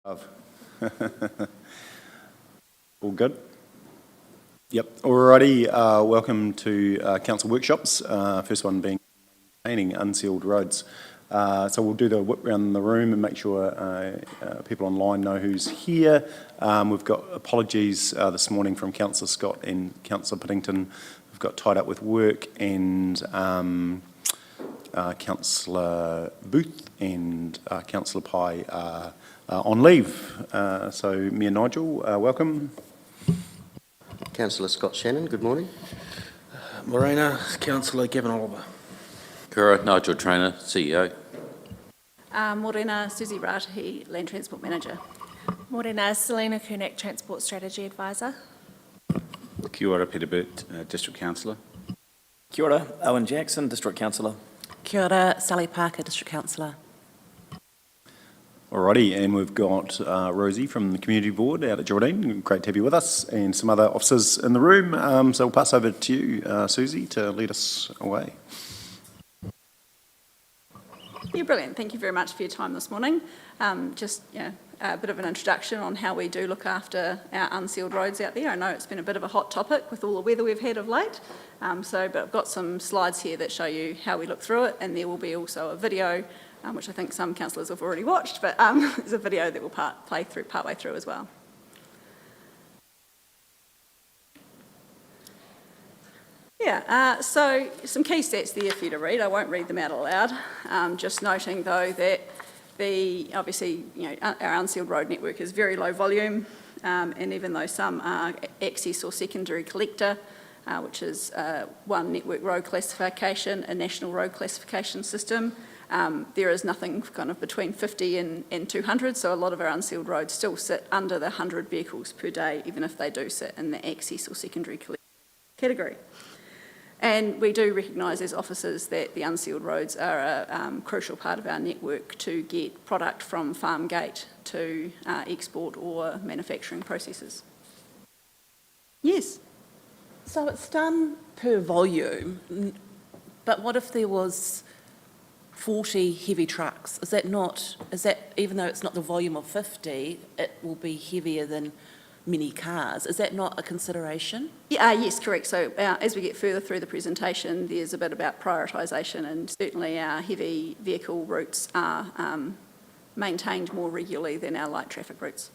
All good? Yep. Alrighty, welcome to council workshops. First one being maintaining unsealed roads. So we'll do the whip around the room and make sure people online know who's here. We've got apologies this morning from Councillor Scott and Councillor Piddington. We've got tied up with work, and Councillor Booth and Councillor Pye are on leave. So me and Nigel, welcome. Councillor Scott Shannon, good morning. Morena, Councillor Gavin Oliver. Kura, Nigel Trainer, CEO. Morena, Susie Ratahi, Land Transport Manager. Morena, Selena Kunak, Transport Strategy Advisor. Kia ora, Peter Burt, District Councillor. Kia ora, Owen Jackson, District Councillor. Kia ora, Sally Parker, District Councillor. Alrighty, and we've got Rosie from the Community Board out at Geraldine. Great to have you with us, and some other officers in the room. So we'll pass over to you, Susie, to lead us away. Yeah, brilliant. Thank you very much for your time this morning. Just a bit of an introduction on how we do look after our unsealed roads out there. I know it's been a bit of a hot topic with all the weather we've had of late. But I've got some slides here that show you how we look through it, and there will be also a video which I think some councillors have already watched, but there's a video that will play through partway through as well. Yeah, so some key stats there for you to read. I won't read them out aloud. Just noting though that obviously our unsealed road network is very low volume, and even though some are access or secondary collector, which is one network road classification, a national road classification system, there is nothing kind of between 50 and 200, so a lot of our unsealed roads still sit under the 100 vehicles per day, even if they do sit in the access or secondary category. And we do recognise as officers that the unsealed roads are a crucial part of our network to get product from farm gate to export or manufacturing processes. Yes? So it's done per volume, but what if there was 40 heavy trucks? Is that even though it's not the volume of 50, it will be heavier than many cars? Is that not a consideration? Yeah, yes, correct. So as we get further through the presentation, there's a bit about prioritisation, and certainly our heavy vehicle routes are maintained more regularly than our light traffic routes.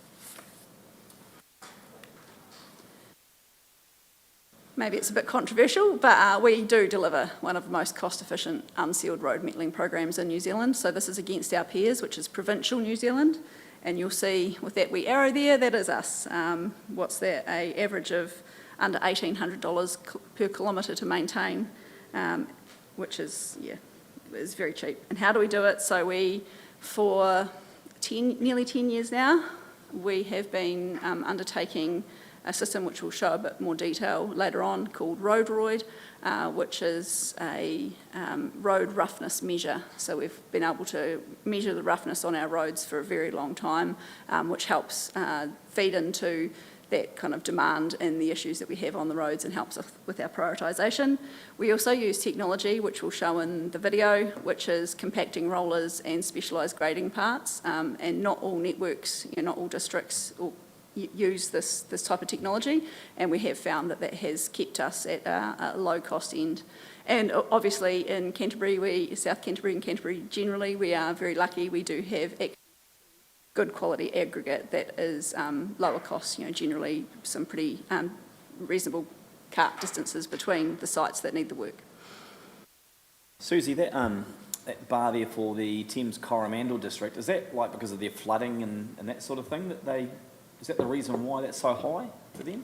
Maybe it's a bit controversial, but we do deliver one of the most cost-efficient unsealed road metling programs in New Zealand. So this is against our peers, which is provincial New Zealand. And you'll see with that wee arrow there, that is us. What's that? An average of under $1,800 per kilometre to maintain, which is very cheap. And how do we do it? So for nearly 10 years now, we have been undertaking a system which will show a bit more detail later on, called RoadRoid, which is a road roughness measure. So we've been able to measure the roughness on our roads for a very long time, which helps feed into that kind of demand and the issues that we have on the roads and helps us with our prioritisation. We also use technology, which we'll show in the video, which is compacting rollers and specialised grading parts, and not all networks, not all districts use this type of technology, and we have found that has kept us at a low cost end. And obviously in Canterbury, South Canterbury and Canterbury generally, we are very lucky. We do have good quality aggregate that is lower cost, generally some pretty reasonable cart distances between the sites that need the work. Susie, that bar there for the Thames Coromandel district, is that like because of their flooding and that sort of thing is that the reason why that's so high for them?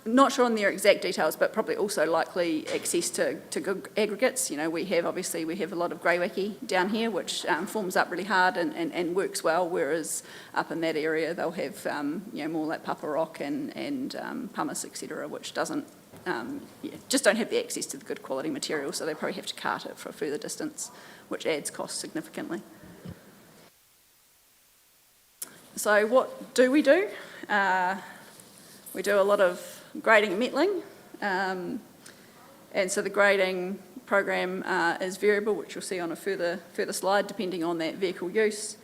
Not sure on their exact details, but probably also likely access to good aggregates. We have a lot of greywacke down here, which forms up really hard and works well, whereas up in that area they'll have more like Papa Rock and pumice, etc., which doesn't just don't have the access to the good quality material, so they probably have to cart it for a further distance, which adds cost significantly. So what do? We do a lot of grading and metling, and so the grading program is variable, which you'll see on a further slide, depending on that vehicle use.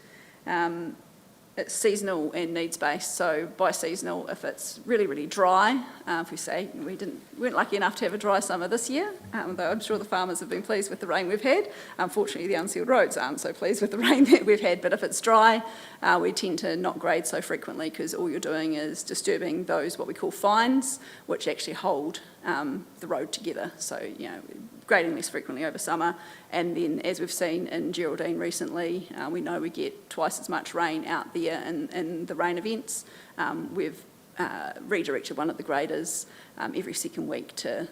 it's seasonal and needs-based. So by seasonal, if it's really, really dry, if we say we weren't lucky enough to have a dry summer this year, though I'm sure the farmers have been pleased with the rain we've had. Unfortunately, the unsealed roads aren't so pleased with the rain that we've had, but if it's dry, we tend to not grade so frequently because all you're doing is disturbing those, what we call fines, which actually hold the road together. So, grading less frequently over summer, and then as we've seen in Geraldine recently, we know we get twice as much rain out there in the rain events. We've redirected one of the graders every second week to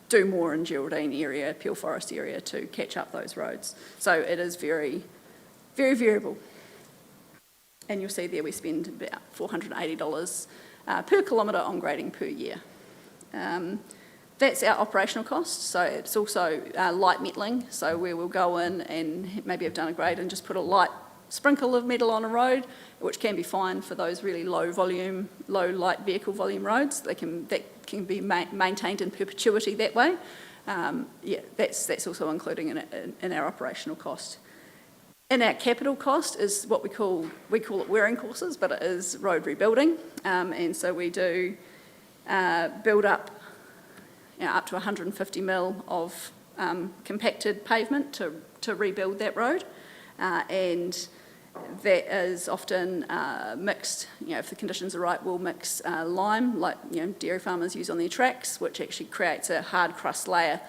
do more in Geraldine area, Peel Forest area, to catch up those roads. So it is very, very variable. And you'll see there we spend about $480 per kilometre on grading per year. That's our operational cost, so it's also light metalling, so where we'll go in and maybe have done a grade and just put a light sprinkle of metal on a road, which can be fine for those really low light vehicle volume roads. That can be maintained in perpetuity that way. That's also including in our operational cost. In our capital cost is what we call it wearing courses, but it is road rebuilding, and so we do build up up to 150 mil of compacted pavement to rebuild that road, and that is often mixed. If the conditions are right, we'll mix lime, like dairy farmers use on their tracks, which actually creates a hard crust layer.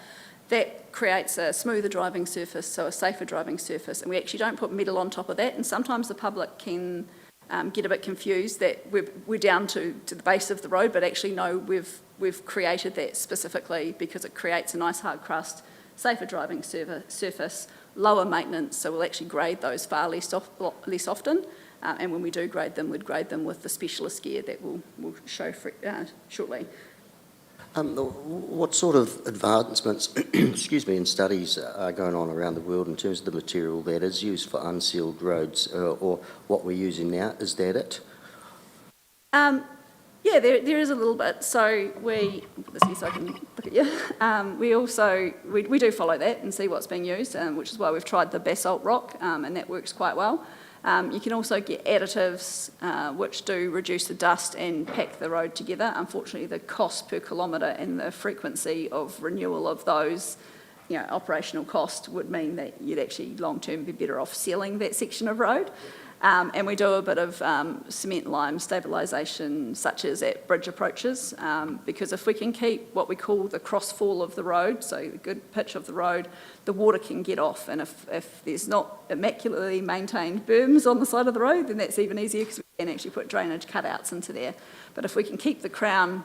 That creates a smoother driving surface, so a safer driving surface, and we actually don't put metal on top of that, and sometimes the public can get a bit confused that we're down to the base of the road, but actually no, we've created that specifically because it creates a nice hard crust, safer driving surface, lower maintenance, so we'll actually grade those far less often, and when we do grade them, we'd grade them with the specialist gear that we'll show shortly. What sort of advancements, in studies are going on around the world in terms of the material that is used for unsealed roads, or what we're using now? Is that it? Yeah, there is a little bit. So put this here so I can look at you. We do follow that and see what's being used, which is why we've tried the basalt rock, and that works quite well. You can also get additives which do reduce the dust and pack the road together. Unfortunately, the cost per kilometre and the frequency of renewal of those, operational cost would mean that you'd actually long-term be better off sealing that section of road. And we do a bit of cement lime stabilisation, such as at bridge approaches, because if we can keep what we call the crossfall of the road, so the good pitch of the road, the water can get off. And if there's not immaculately maintained berms on the side of the road, then that's even easier because we can actually put drainage cutouts into there. But if we can keep the crown,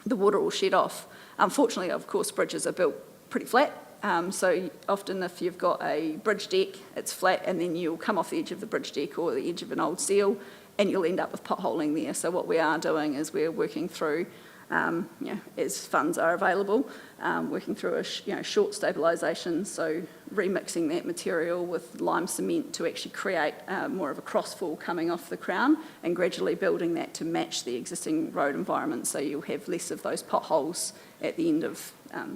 the water will shed off. Unfortunately, of course, bridges are built pretty flat. So often if you've got a bridge deck, it's flat, and then you'll come off the edge of the bridge deck or the edge of an old seal, and you'll end up with potholing there. So what we are doing is we're working through, as funds are available, working through a short stabilisation, so remixing that material with lime cement to actually create more of a crossfall coming off the crown, and gradually building that to match the existing road environment, so you'll have less of those potholes at the end of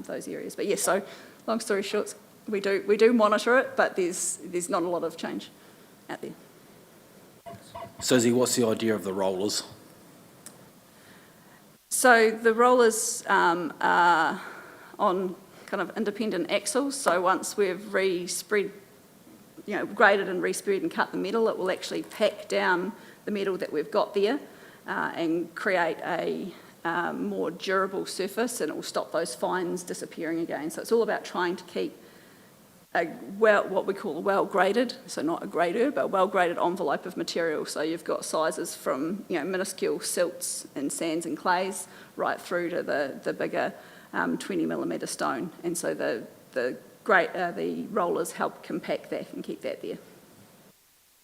those areas. But yes, so long story short, we do monitor it, but there's not a lot of change out there. Susie, what's the idea of the rollers? So the rollers are on kind of independent axles. So once we've graded and respread and cut the metal, it will actually pack down the metal that we've got there and create a more durable surface, and it will stop those fines disappearing again. So it's all about trying to keep what we call a well-graded, so not a grader, but a well-graded envelope of material. So you've got sizes from minuscule silts and sands and clays right through to the bigger 20mm stone, and so the rollers help compact that and keep that there.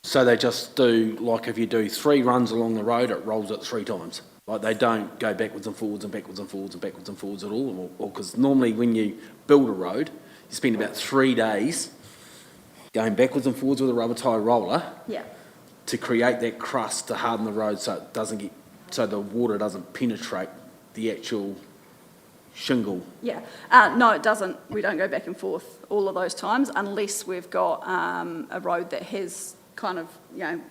So they just do, like if you do 3 runs along the road, it rolls it 3 times. Like they don't go backwards and forwards and backwards and forwards and backwards and forwards at all. Because normally when you build a road, you spend about 3 days going backwards and forwards with a rubber tyre roller to create that crust to harden the road so it doesn't so the water doesn't penetrate the actual shingle. Yeah, no, it doesn't. We don't go back and forth all of those times unless we've got a road that has kind of,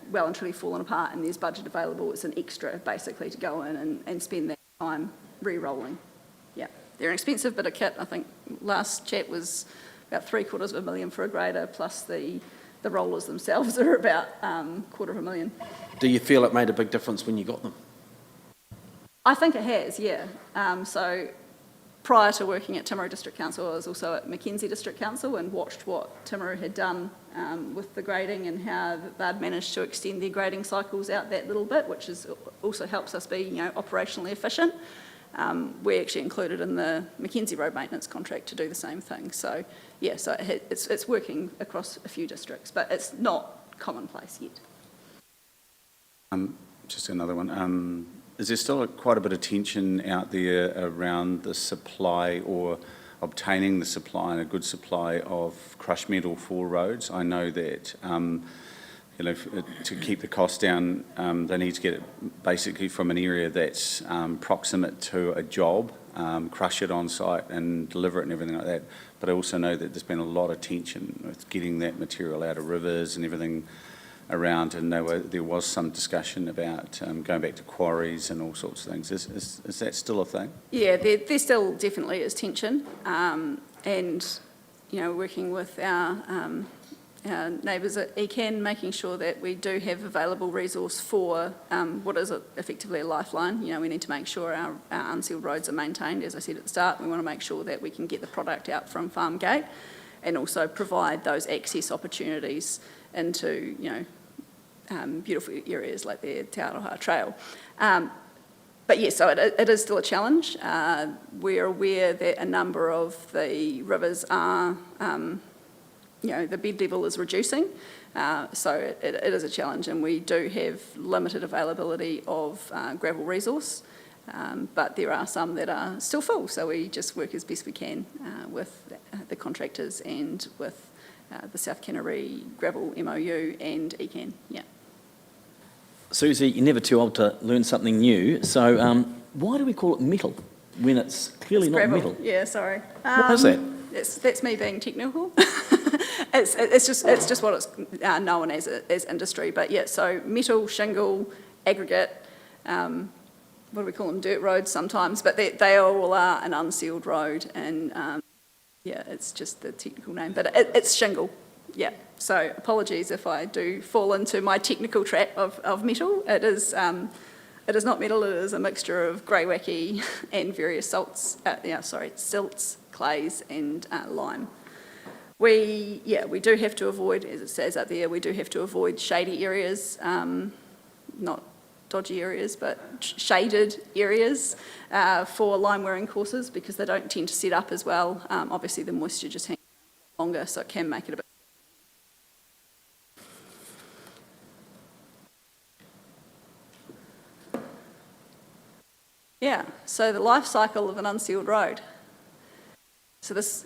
well and truly fallen apart and there's budget available, it's an extra basically to go in and spend that time re-rolling. Yeah, they're expensive bit of kit. I think last chat was about $750,000 for a grader, plus the rollers themselves are about $250,000. Do you feel it made a big difference when you got them? I think it has, yeah. So prior to working at Timaru District Council, I was also at Mackenzie District Council and watched what Timaru had done with the grading and how they'd managed to extend their grading cycles out that little bit, which also helps us be, operationally efficient. We actually included in the Mackenzie road maintenance contract to do the same thing. So, yeah, so it's working across a few districts, but it's not commonplace yet. Just another one. Is there still quite a bit of tension out there around the supply or obtaining the supply and a good supply of crushed metal for roads? I know that, to keep the cost down, they need to get it basically from an area that's proximate to a job, crush it on site and deliver it and everything like that. But I also know that there's been a lot of tension with getting that material out of rivers and everything around, and there was some discussion about going back to quarries and all sorts of things. Is that still a thing? Yeah, there still definitely is tension, and working with our neighbours at ECAN, making sure that we do have available resource for what is effectively a lifeline. We need to make sure our unsealed roads are maintained. As I said at the start, we want to make sure that we can get the product out from farm gate, and also provide those access opportunities into beautiful areas like the Te Aroha Trail. But yes, so it is still a challenge. We're aware that a number of the rivers are, the bed level is reducing. So it is a challenge, and we do have limited availability of gravel resource. But there are some that are still full, so we just work as best we can with the contractors and with the South Canary Gravel MOU and ECAN, yeah. Susie, you're never too old to learn something new. So why do we call it metal when it's clearly not Gravel. metal? Yeah, sorry. What is that? That's me being technical. it's just what it's known as industry. But yeah, so metal, shingle, aggregate. What do we call them? Dirt roads sometimes, but they all are an unsealed road, and yeah, it's just the technical name. But it's shingle. Yeah. So apologies if I do fall into my technical trap of metal. It is not metal. It is a mixture of greywacke and various silts, clays, and lime. We do have to avoid, as it says up there, we do have to avoid shady areas, not dodgy areas, but shaded areas for lime wearing courses, because they don't tend to set up as well. Obviously, the moisture just hangs longer, so it can make it a bit. Yeah, so the life cycle of an unsealed road. So this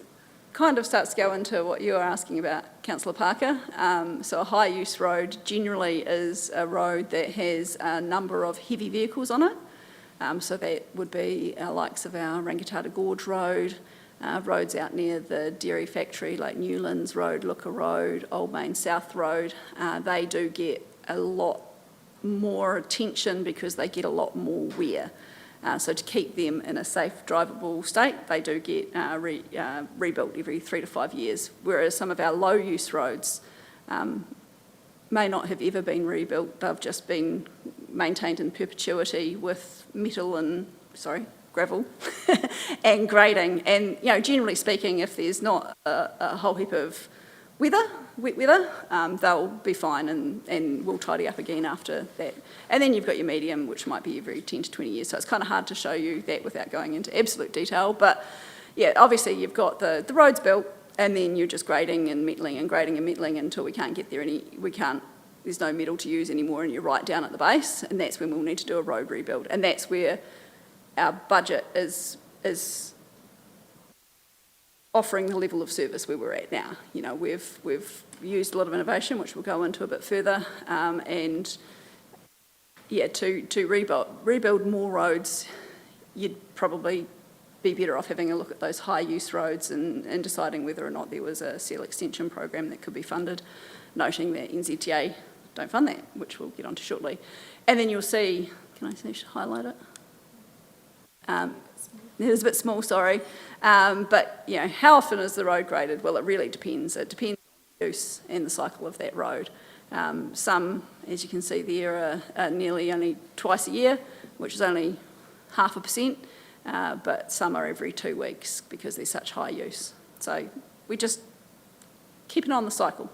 kind of starts to go into what you were asking about, Councillor Parker. So a high-use road generally is a road that has a number of heavy vehicles on it. So that would be our likes of our Rangitata Gorge Road, roads out near the dairy factory like Newlands Road, Looker Road, Old Main South Road. They do get a lot more attention because they get a lot more wear. So to keep them in a safe, drivable state, they do get rebuilt every 3 to 5 years, whereas some of our low-use roads may not have ever been rebuilt. They've just been maintained in perpetuity with gravel and grading. And, generally speaking, if there's not a whole heap of wet weather, they'll be fine and we'll tidy up again after that. And then you've got your medium, which might be every 10 to 20 years. So it's kind of hard to show you that without going into absolute detail. But yeah, obviously you've got the roads built, and then you're just grading and metalling until we can't get there there's no metal to use anymore, and you're right down at the base, and that's when we'll need to do a road rebuild. And that's where our budget is offering the level of service where we're at now. We've used a lot of innovation, which we'll go into a bit further, and yeah, to rebuild more roads, you'd probably be better off having a look at those high-use roads and deciding whether or not there was a seal extension program that could be funded, noting that NZTA don't fund that, which we'll get onto shortly. And then you'll see, can I highlight it? It is a bit small, sorry. But, you know, how often is the road graded? Well, it really depends. It depends on the use and the cycle of that road. Some, as you can see there, are nearly only twice a year, which is only 0.5%, but some are every 2 weeks because there's such high use. So we just keep an eye on the cycle.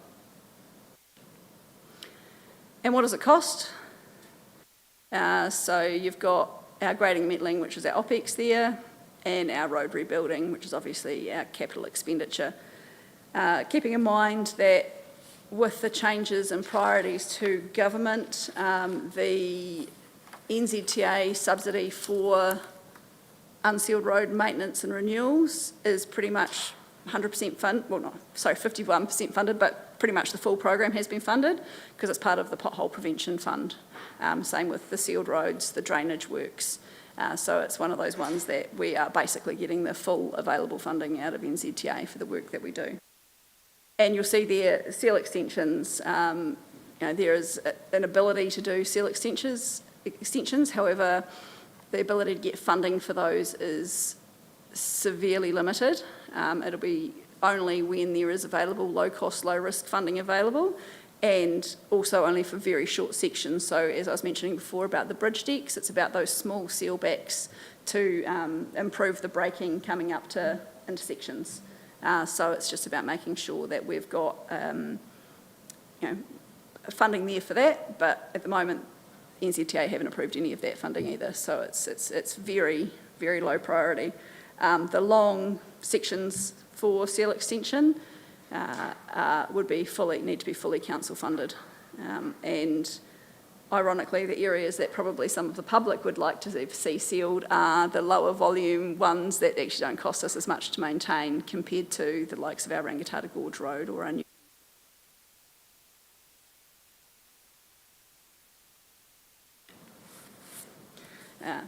And what does it cost? So you've got our grading and metalling, which is our OPEX there, and our road rebuilding, which is obviously our capital expenditure. Keeping in mind that with the changes and priorities to government, the NZTA subsidy for unsealed road maintenance and renewals is pretty much 100% funded, 51% funded, but pretty much the full program has been funded because it's part of the pothole prevention fund. Same with the sealed roads, the drainage works. So it's one of those ones that we are basically getting the full available funding out of NZTA for the work that we do. And you'll see there, seal extensions, there is an ability to do seal extensions, however, the ability to get funding for those is severely limited. It'll be only when there is available low-cost, low-risk funding available, and also only for very short sections. So as I was mentioning before about the bridge decks, it's about those small seal backs to improve the braking coming up to intersections. So it's just about making sure that we've got funding there for that, but at the moment NZTA haven't approved any of that funding either, so it's very, very low priority. The long sections for seal extension need to be fully council funded, and ironically the areas that probably some of the public would like to see sealed are the lower volume ones that actually don't cost us as much to maintain compared to the likes of our Rangitata Gorge Road or our new.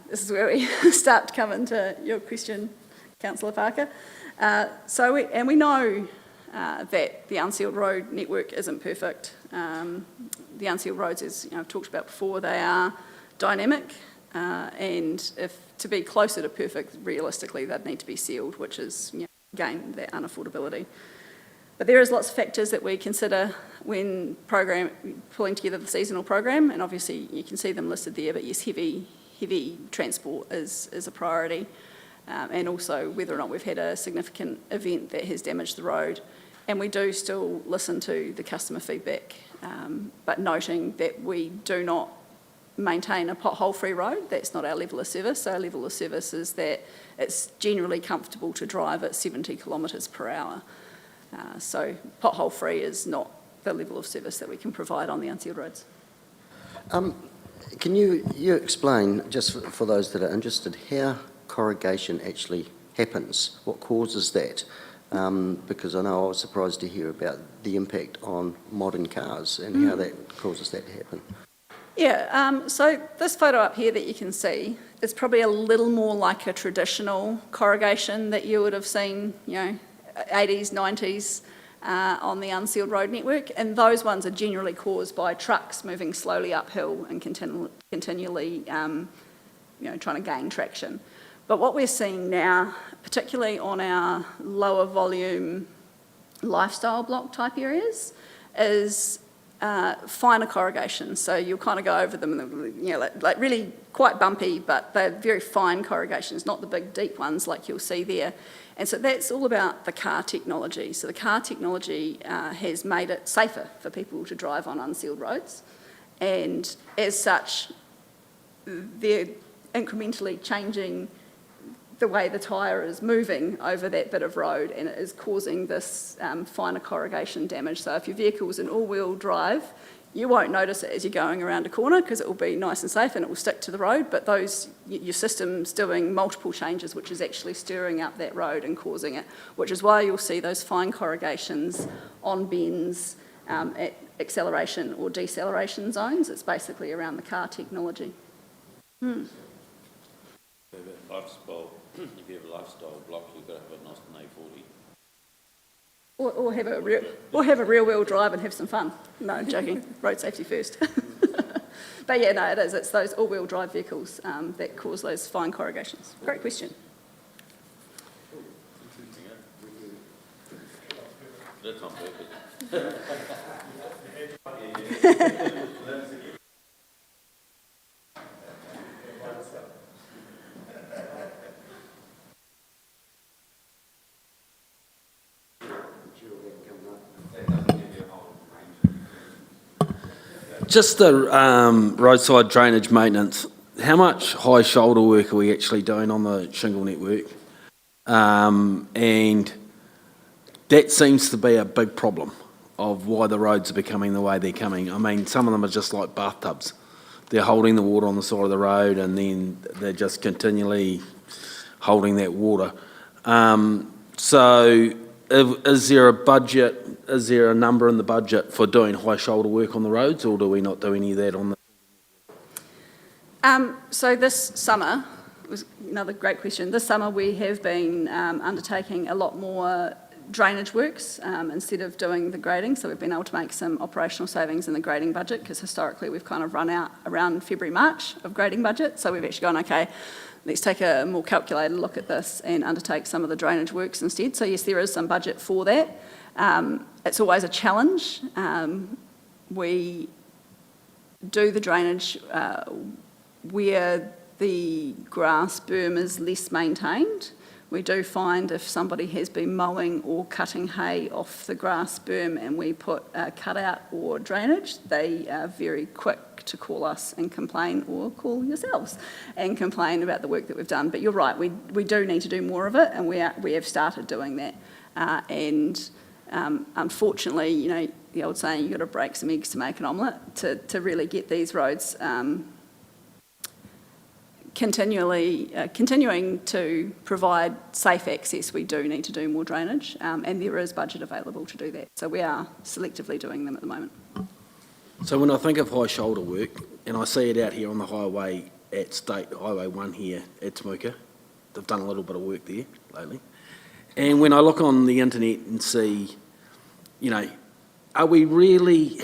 This is where we start to come into your question, Councillor Parker. We know that the unsealed road network isn't perfect. The unsealed roads, as I've talked about before, they are dynamic, and if to be closer to perfect, realistically, they'd need to be sealed, which is, again, that unaffordability. But there is lots of factors that we consider when pulling together the seasonal program, and obviously you can see them listed there, but yes, heavy transport is a priority, and also whether or not we've had a significant event that has damaged the road. And we do still listen to the customer feedback, but noting that we do not maintain a pothole-free road. That's not our level of service. Our level of service is that it's generally comfortable to drive at 70 kilometres per hour. So pothole-free is not the level of service that we can provide on the unsealed roads. Can you explain, just for those that are interested, how corrugation actually happens? What causes that? Because I know I was surprised to hear about the impact on modern cars and how that causes that to happen. Yeah, so this photo up here that you can see is probably a little more like a traditional corrugation that you would have seen, 80s, 90s on the unsealed road network, and those ones are generally caused by trucks moving slowly uphill and continually trying to gain traction. But what we're seeing now, particularly on our lower volume lifestyle block type areas, is finer corrugations. So you'll kind of go over them, and like really quite bumpy, but they're very fine corrugations, not the big deep ones like you'll see there. And so that's all about the car technology. So the car technology has made it safer for people to drive on unsealed roads, and as such, they're incrementally changing the way the tyre is moving over that bit of road, and it is causing this finer corrugation damage. So if your vehicle's in all-wheel drive, you won't notice it as you're going around a corner because it will be nice and safe and it will stick to the road, but your system's doing multiple changes, which is actually stirring up that road and causing it, which is why you'll see those fine corrugations on bends at acceleration or deceleration zones. It's basically around the car technology. Lifestyle, if you have a lifestyle block, you've got to have a nice A40. Or have a rear-wheel drive and have some fun. No, I'm joking. Road safety first. But yeah, no, it is. It's those all-wheel drive vehicles that cause those fine corrugations. Great question. That's on purpose. Just the roadside drainage maintenance, how much high shoulder work are we actually doing on the shingle network? And that seems to be a big problem of why the roads are becoming the way they're coming. I mean, some of them are just like bathtubs. They're holding the water on the side of the road and then they're just continually holding that water. Is there a budget, is there a number in the budget for doing high shoulder work on the roads, or do we not do any of that on the? So this summer, was another great question. This summer we have been undertaking a lot more drainage works instead of doing the grading. So we've been able to make some operational savings in the grading budget because historically we've kind of run out around February, March of grading budget. So we've actually gone, okay, let's take a more calculated look at this and undertake some of the drainage works instead. So yes, there is some budget for that. It's always a challenge. We do the drainage where the grass berm is less maintained. We do find if somebody has been mowing or cutting hay off the grass berm and we put a cutout or drainage, they are very quick to call us and complain, or call yourselves and complain about the work that we've done. But you're right, we do need to do more of it, and we have started doing that. Unfortunately, you know, the old saying, you've got to break some eggs to make an omelette to really get these roads continuing to provide safe access. We do need to do more drainage, and there is budget available to do that. So we are selectively doing them at the moment. So when I think of high shoulder work, and I see it out here on the highway at State Highway 1 here at Temuka, they've done a little bit of work there lately. And when I look on the internet and see, you know, have we really,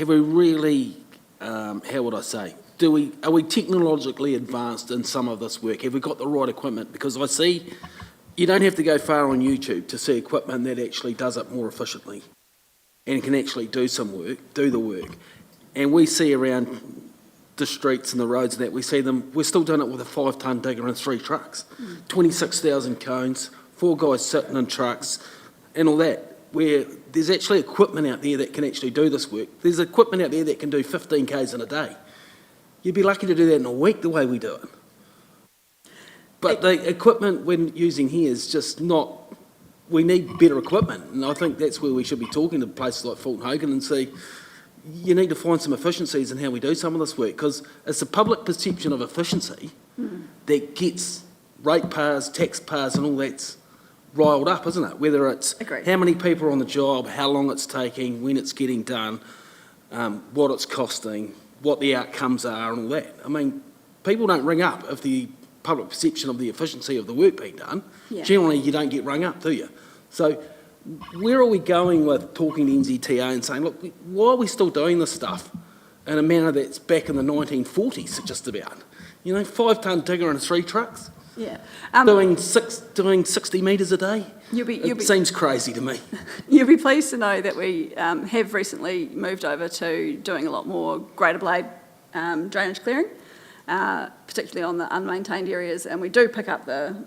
how would I say, are we technologically advanced in some of this work? Have we got the right equipment? Because I see, you don't have to go far on YouTube to see equipment that actually does it more efficiently and can actually do the work. And we see around the streets and the roads that we see them, we're still doing it with a 5-tonne digger and 3 trucks, 26,000 cones, 4 guys sitting in trucks and all that, where there's actually equipment out there that can actually do this work. There's equipment out there that can do 15 Ks in a day. You'd be lucky to do that in a week the way we do it. But the equipment we're using here is just not, we need better equipment. And I think that's where we should be talking to places like Fulton Hogan and see, you need to find some efficiencies in how we do some of this work, because it's the public perception of efficiency that gets ratepayers, taxpayers and all that's riled up, isn't it? Whether it's how many people are on the job, how long it's taking, when it's getting done, what it's costing, what the outcomes are and all that. I mean, people don't ring up if the public perception of the efficiency of the work being done. Yeah. Generally, you don't get rung up, do you? So where are we going with talking to NZTA and saying, look, why are we still doing this stuff in a manner that's back in the 1940s, just about? You know, 5-tonne digger and 3 trucks? Yeah. Doing 60 metres a day? It seems crazy to me. You'll be pleased to know that we have recently moved over to doing a lot more greater blade drainage clearing, particularly on the unmaintained areas, and we do pick up the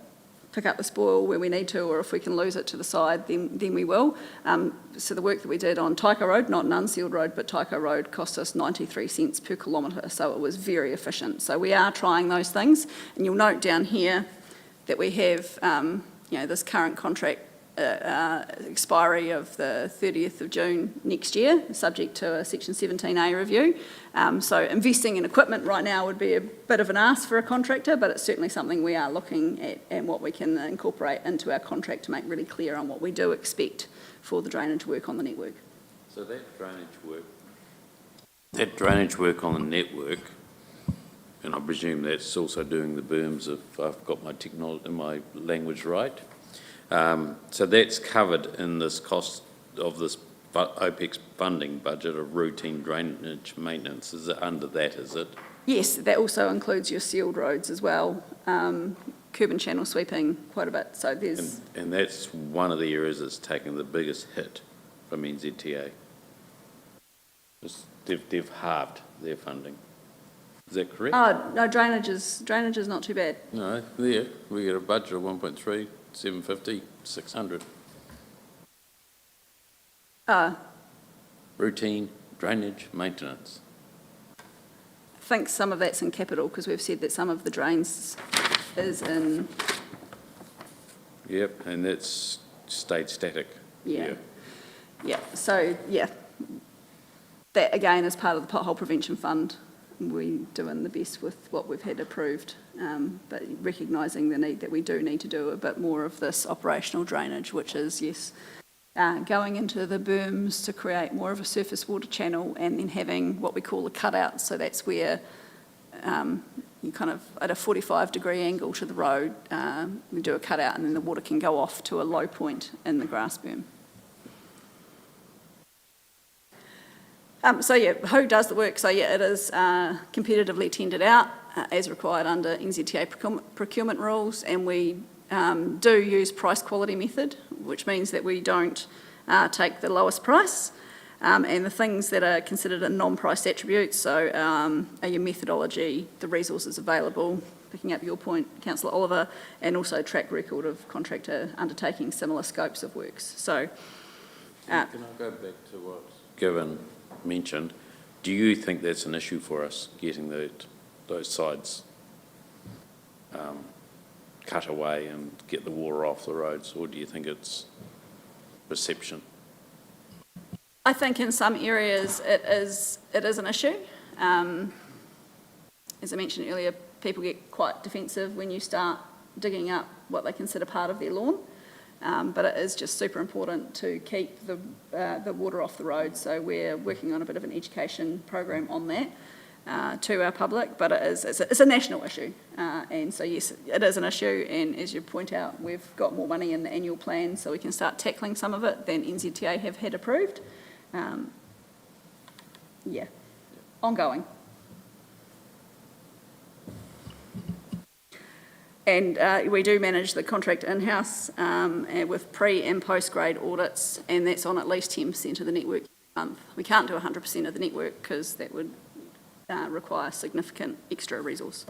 spoil where we need to, or if we can lose it to the side, then we will. So the work that we did on Taiko Road, not an unsealed road, but Taiko Road, cost us 93 cents per kilometre, so it was very efficient. So we are trying those things, and you'll note down here that we have this current contract expiry of the 30th of June next year, subject to a Section 17A review. So investing in equipment right now would be a bit of an ask for a contractor, but it's certainly something we are looking at and what we can incorporate into our contract to make really clear on what we do expect for the drainage work on the network. So that drainage work on the network, and I presume that's also doing the berms if I've got my language right. So that's covered in this cost this OPEX funding budget of routine drainage maintenance, is it under that, is it? Yes, that also includes your sealed roads as well, curb and channel sweeping quite a bit, so there's, And that's one of the areas that's taken the biggest hit from NZTA. They've halved their funding. Is that correct? no, drainage is not too bad. No, there, we get a budget of 1.3, 750, 600. Routine drainage maintenance. I think some of that's in capital, because we've said that some of the drains is in, Yep, and that's stayed static. yeah. So, yeah, that again is part of the pothole prevention fund. We're doing the best with what we've had approved, but recognising the need that we do need to do a bit more of this operational drainage, which is, yes, going into the berms to create more of a surface water channel, and then having what we call a cutout. So that's where you kind of, at a 45-degree angle to the road, we do a cutout, and then the water can go off to a low point in the grass berm. So yeah, who does the work? So yeah, it is competitively tendered out as required under NZTA procurement rules, and we do use price quality method, which means that we don't take the lowest price, and the things that are considered a non-price attributes, so are your methodology, the resources available, picking up your point, Councillor Oliver, and also track record of contractor undertaking similar scopes of works. So, Can I go back to what Gavin mentioned? Do you think that's an issue for us, getting those sides cut away and get the water off the roads, or do you think it's perception? I think in some areas it is an issue. As I mentioned earlier, people get quite defensive when you start digging up what they consider part of their lawn. But it is just super important to keep the water off the road. So we're working on a bit of an education program on that to our public. But it's a national issue, and so yes, it is an issue. And as you point out, we've got more money in the annual plan, so we can start tackling some of it than NZTA have had approved. Yeah, ongoing. And we do manage the contract in-house with pre- and post-grade audits, and that's on at least 10% of the network every month. We can't do 100% of the network because that would require significant extra resource.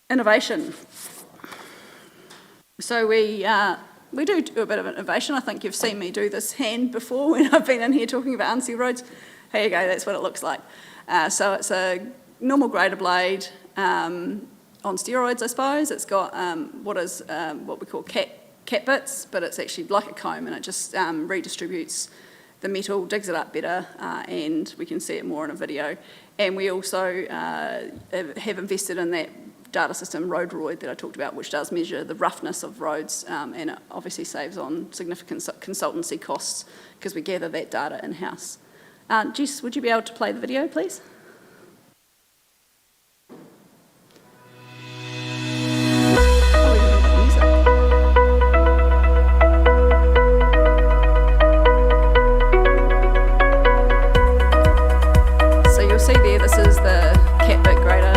Innovation. So we do a bit of innovation. I think you've seen me do this hand before when I've been in here talking about unsealed roads. Here you go, that's what it looks like. So it's a normal grader blade on steroids, I suppose. It's got what we call cat bits, but it's actually like a comb, and it just redistributes the metal, digs it up better, and we can see it more in a video. And we also have invested in that data system, Roadroid, that I talked about, which does measure the roughness of roads, and it obviously saves on significant consultancy costs because we gather that data in-house. Jess, would you be able to play the video, please? So you'll see there, this is the cat bit grader.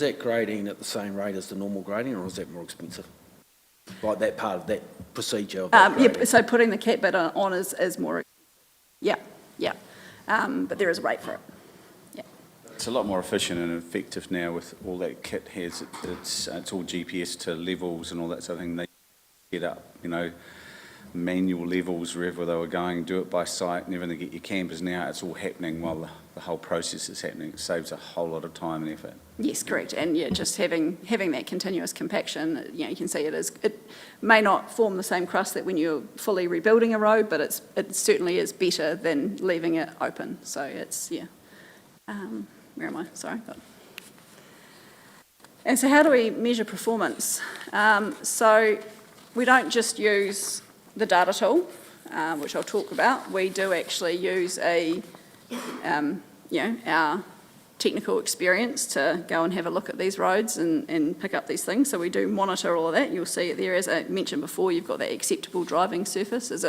that grading at the same rate as the normal grading, or is that more expensive? Like that part of that procedure of that Yeah, grading? so putting the cat bed on is more, yeah, yeah. But there is a rate for it. Yeah. It's a lot more efficient and effective now with all that kit has. It's all GPS to levels and all that sort of thing. They get up, manual levels wherever they were going, do it by sight, and everything. Get your campers now, it's all happening while the whole process is happening. It saves a whole lot of time and effort. Yes, correct. And yeah, just having that continuous compaction, you can see it may not form the same crust that when you're fully rebuilding a road, but it certainly is better than leaving it open. So it's, yeah. Where am I? Sorry. And so how do we measure performance? So we don't just use the data tool, which I'll talk about. We do actually use our technical experience to go and have a look at these roads and pick up these things. So we do monitor all of that. You'll see it there, as I mentioned before, you've got that acceptable driving surface. Does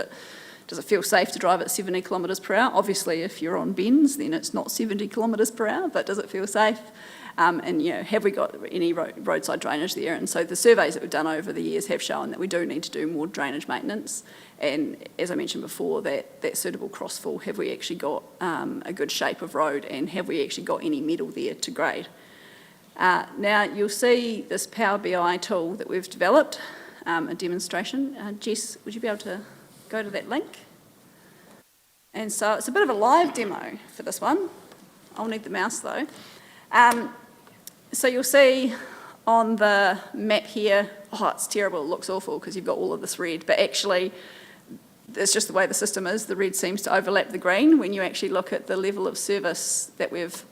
it feel safe to drive at 70 kilometres per hour? Obviously, if you're on bends, then it's not 70 kilometres per hour, but does it feel safe? And have we got any roadside drainage there? And so the surveys that we've done over the years have shown that we do need to do more drainage maintenance. And as I mentioned before, that suitable crossfall, have we actually got a good shape of road, and have we actually got any metal there to grade? Now, you'll see this Power BI tool that we've developed, a demonstration. Jess, would you be able to go to that link? And so it's a bit of a live demo for this one. I'll need the mouse though. So you'll see on the map here, it's terrible, it looks awful because you've got all of this red, but actually it's just the way the system is. The red seems to overlap the green. When you actually look at the level of service that we've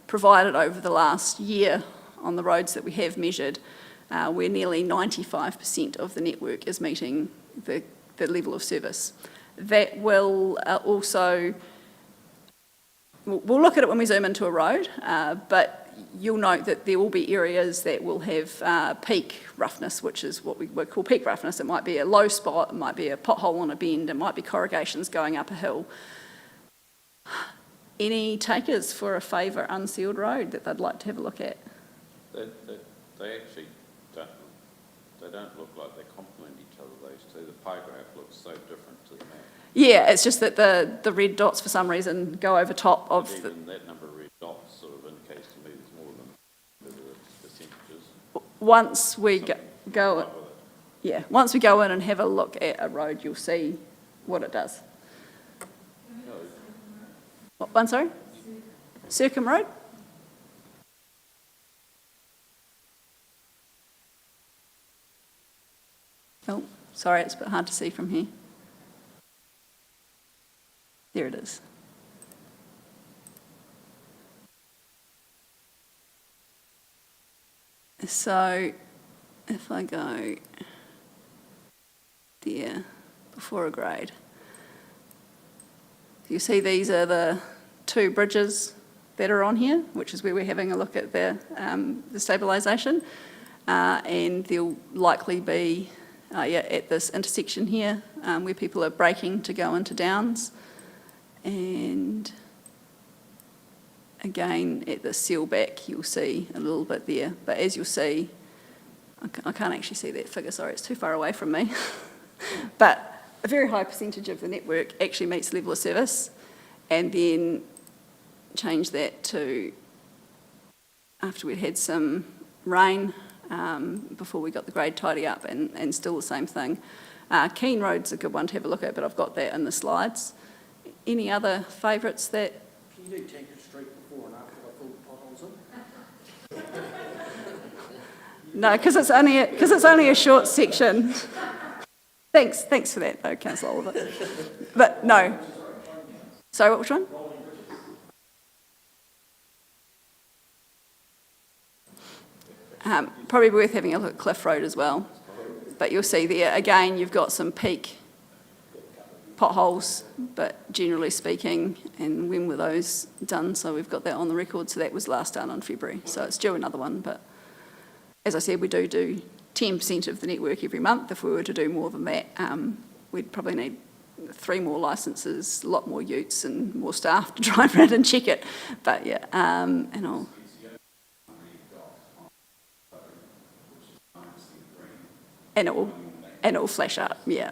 provided over the last year on the roads that we have measured, where nearly 95% of the network is meeting the level of service. That will also, we'll look at it when we zoom into a road, but you'll note that there will be areas that will have peak roughness, which is what we would call peak roughness. It might be a low spot, it might be a pothole on a bend, it might be corrugations going up a hill. Any takers for a favourite unsealed road that they'd like to have a look at? They actually don't look like they complement each other, those two. The pie graph looks so different to the map. Yeah, it's just that the red dots for some reason go over top of But even that number of red dots sort of indicates to me there's more than the percentages. Once we once we go in and have a look at a road, you'll see what it does. What one, sorry? Circum Road? Oh, sorry, it's a bit hard to see from here. There it is. So if I go there before a grade, you see these are the two bridges that are on here, which is where we're having a look at the stabilisation, and there'll likely be at this intersection here where people are braking to go into Downs, and again at the seal back you'll see a little bit there, but as you'll see, I can't actually see that figure, sorry, it's too far away from me, but a very high percentage of the network actually meets level of service, and then change that to after we'd had some rain before we got the grade tidy up, and still the same thing. Keene Road's a good one to have a look at, but I've got that in the slides. Any other favourites that... Can you do Tankard Street before and after I pulled the potholes in? No, because it's only a short section. Thanks for that though, Councillor Oliver. But no. Sorry, which one? Probably worth having a look at Cliff Road as well. But you'll see there, again, you've got some peak potholes, but generally speaking, and when were those done? So we've got that on the record, so that was last done in February. So it's due another one, but as I said, we do 10% of the network every month. If we were to do more than that, we'd probably need 3 more licences, a lot more utes and more staff to drive around and check it. But yeah, and I'll... And it will flash up, yeah.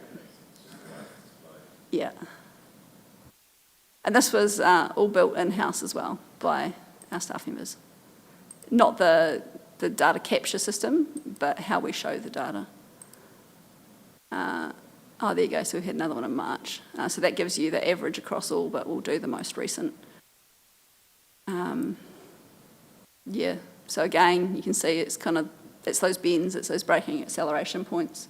Yeah. And this was all built in-house as well by our staff members. Not the data capture system, but how we show the data. Oh, there you go, so we had another one in March. So that gives you the average across all, but we'll do the most recent. Yeah, so again, you can see it's it's those bends, it's those braking acceleration points.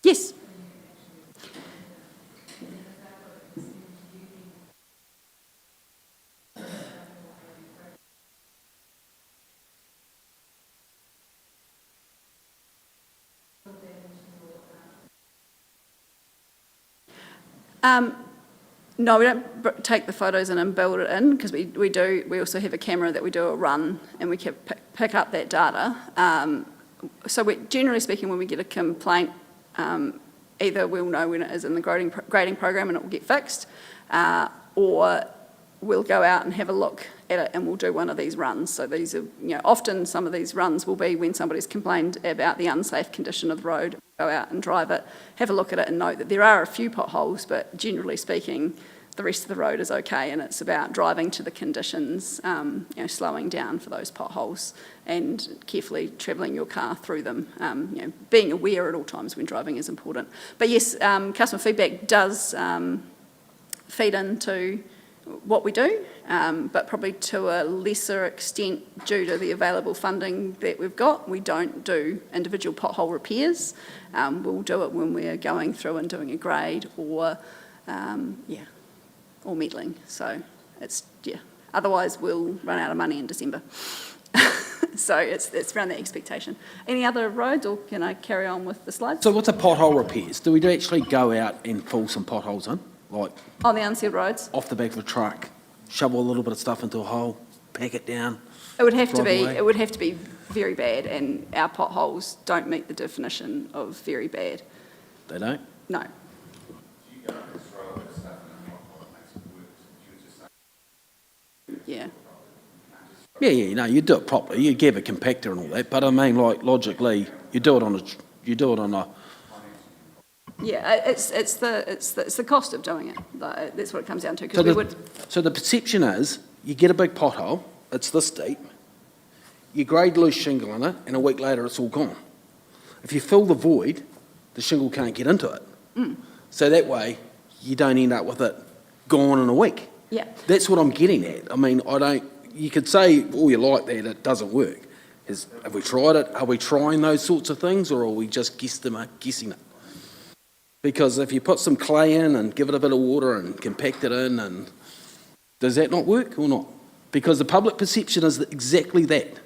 Yes. No, we don't take the photos in and build it in, because we also have a camera that we do a run and we can pick up that data. So generally speaking, when we get a complaint, either we'll know when it is in the grading program and it will get fixed, or we'll go out and have a look at it and we'll do one of these runs. So these are, often some of these runs will be when somebody's complained about the unsafe condition of the road. Go out and drive it, have a look at it and note that there are a few potholes, but generally speaking, the rest of the road is okay, and it's about driving to the conditions, slowing down for those potholes and carefully travelling your car through them. Being aware at all times when driving is important. But yes, customer feedback does feed into what we do, but probably to a lesser extent due to the available funding that we've got. We don't do individual pothole repairs. We'll do it when we're going through and doing a grade or meddling. So it's, otherwise we'll run out of money in December. So it's around the expectation. Any other roads, or can I carry on with the slides? So what's a pothole repairs? Do we actually go out and fill some potholes in? Like On the unsealed roads? off the back of a truck, shovel a little bit of stuff into a hole, pack it down? It would have to be, Driveway. it would have to be very bad, and our potholes don't meet the definition of very bad. They don't? No. Yeah. Yeah, no, you do it properly. You give a compactor and all that, but I mean, like logically, you do it on a. Yeah, it's the cost of doing it. That's what it comes down to. Because So the perception is, you get a big pothole, it's this deep, you grade loose shingle in it, and a week later it's all gone. If you fill the void, the shingle can't get into it. So that way, you don't end up with it gone in a week. Yeah. That's what I'm getting at. I mean, you could say all you like that it doesn't work. Have we tried it? Are we trying those sorts of things, or are we just guessing it? Because if you put some clay in and give it a bit of water and compact it in, and does that not work or not? Because the public perception is exactly that.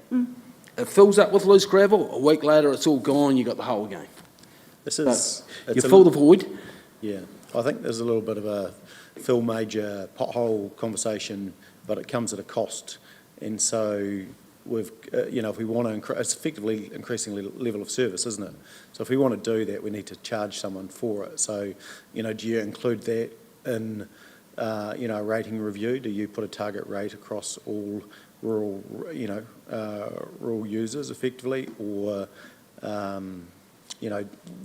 It fills up with loose gravel, a week later it's all gone, you got the hole again. You fill the void. Yeah, I think there's a little bit of a Phil Major pothole conversation, but it comes at a cost. And so we've, if we want to, it's effectively increasing level of service, isn't it? So if we want to do that, we need to charge someone for it. So, do you include that in, a rating review? Do you put a target rate across all rural, rural users effectively? Or,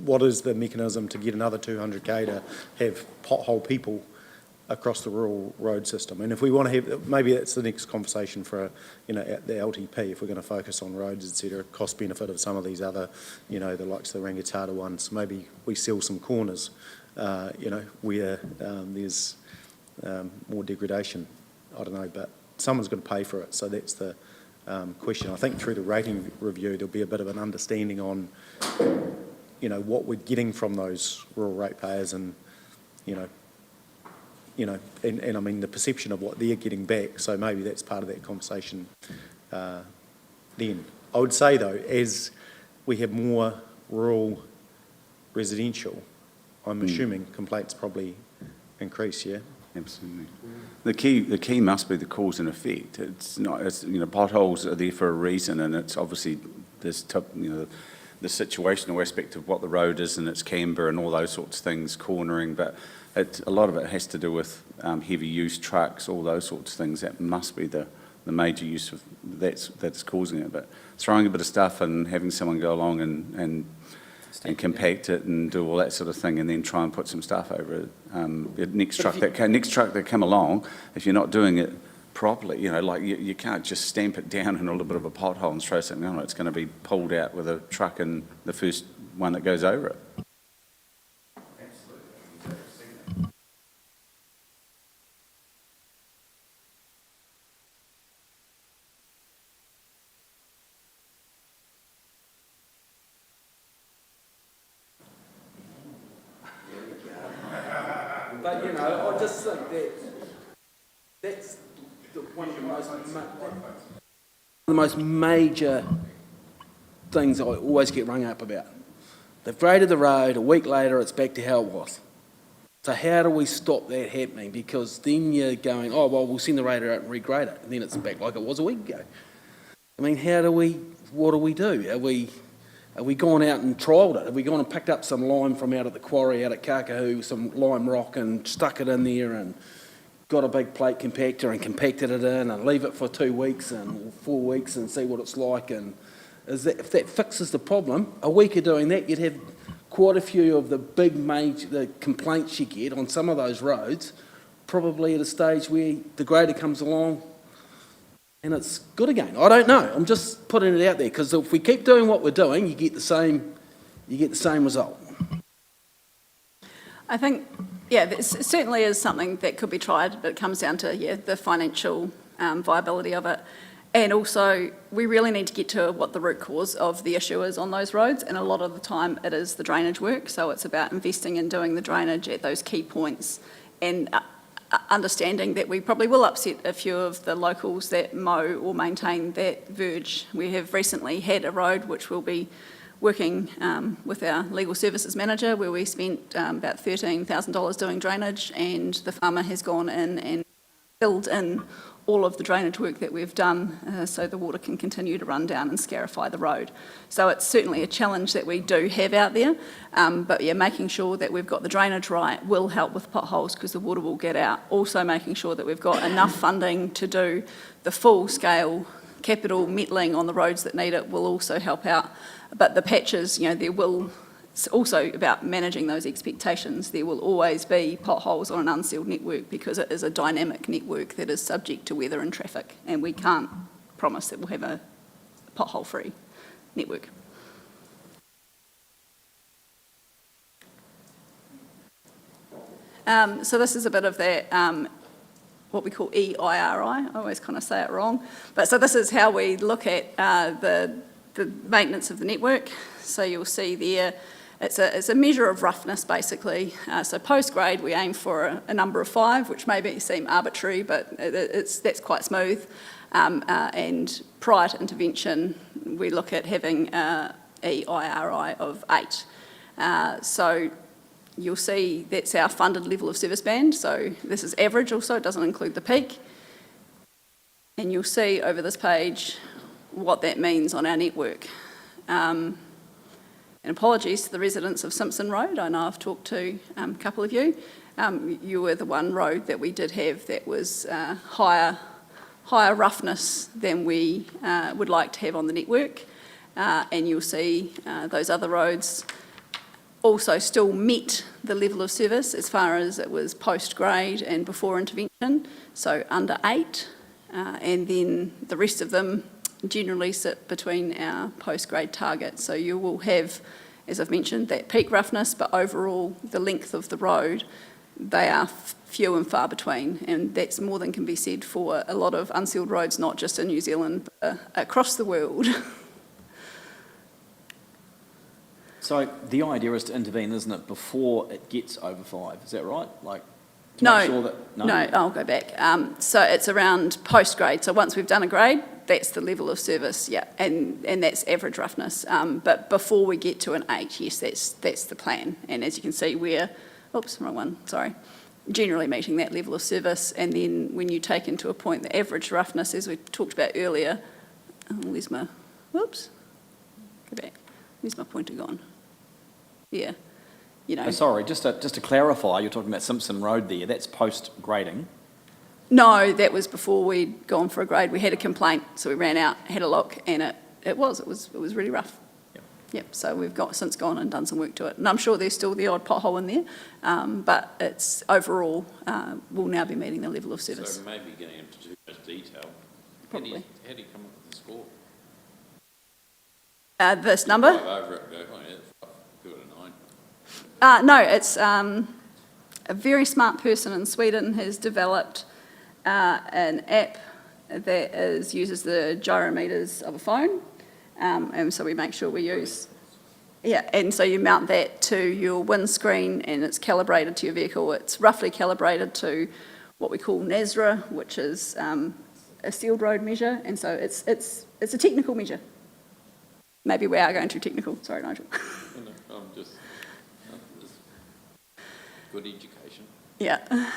what is the mechanism to get another 200k to have pothole people across the rural road system? And if we want to have, maybe that's the next conversation for, at the LTP, if we're going to focus on roads, etc., cost benefit of some of these other, the likes of the Rangitata ones. Maybe we sell some corners, where there's more degradation. I don't know, but someone's got to pay for it. So that's the question. I think through the rating review, there'll be a bit of an understanding on, what we're getting from those rural ratepayers and, and I mean the perception of what they're getting back. So maybe that's part of that conversation then. I would say though, as we have more rural residential, I'm assuming complaints probably increase, yeah? Absolutely. The key must be the cause and effect. It's not, potholes are there for a reason, and it's obviously this, the situational aspect of what the road is and its camber and all those sorts of things, cornering, but a lot of it has to do with heavy use trucks, all those sorts of things. That must be the major use of that's causing it. But throwing a bit of stuff and having someone go along and compact it and do all that sort of thing, and then try and put some stuff over it. The next truck that come along, if you're not doing it properly, like you can't just stamp it down in a little bit of a pothole and throw something on it. It's going to be pulled out with a truck and the first one that goes over it. But, I just think that's one of the most major things I always get rung up about. They've graded the road, a week later it's back to how it was. So how do we stop that happening? Because then you're going, oh, well, we'll send the grader out and regrade it, and then it's back like it was a week ago. I mean, what do we do? Have we gone out and trialled it? Have we gone and picked up some lime from out at the quarry out at Kakahoo, some lime rock, and stuck it in there and got a big plate compactor and compacted it in and leave it for 2 weeks and 4 weeks and see what it's like? And if that fixes the problem, a week of doing that, you'd have quite a few of the big the complaints you get on some of those roads, probably at a stage where the grader comes along and it's good again. I don't know. I'm just putting it out there, because if we keep doing what we're doing, you get the same result. I think, yeah, there certainly is something that could be tried, but it comes down to, the financial viability of it. And also, we really need to get to what the root cause of the issue is on those roads, and a lot of the time it is the drainage work. So it's about investing in doing the drainage at those key points, and understanding that we probably will upset a few of the locals that mow or maintain that verge. We have recently had a road which we'll be working with our legal services manager, where we spent about $13,000 doing drainage, and the farmer has gone in and filled in all of the drainage work that we've done so the water can continue to run down and scarify the road. So it's certainly a challenge that we do have out there, but making sure that we've got the drainage right will help with potholes, because the water will get out. Also making sure that we've got enough funding to do the full-scale capital metalling on the roads that need it will also help out. But the patches, it's also about managing those expectations. There will always be potholes on an unsealed network, because it is a dynamic network that is subject to weather and traffic, and we can't promise that we'll have a pothole-free network. So this is a bit of that, what we call EIRI. I always kind of say it wrong. But so this is how we look at the maintenance of the network. So you'll see there, it's a measure of roughness, basically. So post-grade, we aim for a number of 5, which may seem arbitrary, but that's quite smooth. And prior to intervention, we look at having a EIRI of 8. So you'll see that's our funded level of service band. So this is average also, it doesn't include the peak. And you'll see over this page what that means on our network. And apologies to the residents of Simpson Road. I know I've talked to a couple of you. You were the one road that we did have that was higher roughness than we would like to have on the network. And you'll see those other roads also still met the level of service as far as it was post-grade and before intervention, so under 8. And then the rest of them generally sit between our post-grade targets. So you will have, as I've mentioned, that peak roughness, but overall the length of the road, they are few and far between, and that's more than can be said for a lot of unsealed roads, not just in New Zealand, but across the world. So the idea is to intervene, isn't it, before it gets over 5? Is that right? Like, to No, make sure that, no, I'll go back. So it's around post-grade. So once we've done a grade, that's the level of service, and that's average roughness. But before we get to an 8, yes, that's the plan. And as you can see, we're, wrong one, sorry, generally meeting that level of service. And then when you take into a point the average roughness, as we talked about earlier, where's my, go back, where's my pointer gone? Yeah. Sorry, just to clarify, you're talking about Simpson Road there, that's post-grading? No, that was before we'd gone for a grade. We had a complaint, so we ran out, had a look, and it was really rough. Yep, so we've since gone and done some work to it. And I'm sure there's still the odd pothole in there, but it's overall, will now be meeting the level of service. So maybe getting into too much detail. Probably. How do you come up with the score? This number? Drive over it and go, oh yeah, give it a 9. No, it's a very smart person in Sweden has developed an app that uses the gyrometers of a phone, and so we make sure we use, and so you mount that to your windscreen and it's calibrated to your vehicle. It's roughly calibrated to what we call NASRA, which is a sealed road measure, and so it's a technical measure. Maybe we are going too technical, sorry Nigel. No, I'm just, good education. Yeah.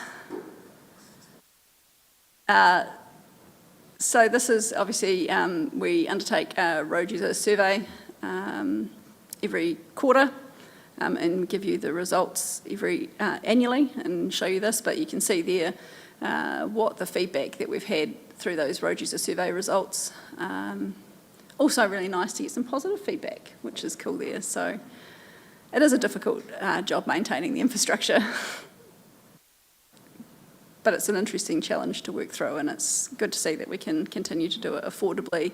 So this is obviously, we undertake a road user survey every quarter and give you the results annually and show you this, but you can see there what the feedback that we've had through those road user survey results. Also really nice to get some positive feedback, which is cool there. So it is a difficult job maintaining the infrastructure. But it's an interesting challenge to work through, and it's good to see that we can continue to do it affordably,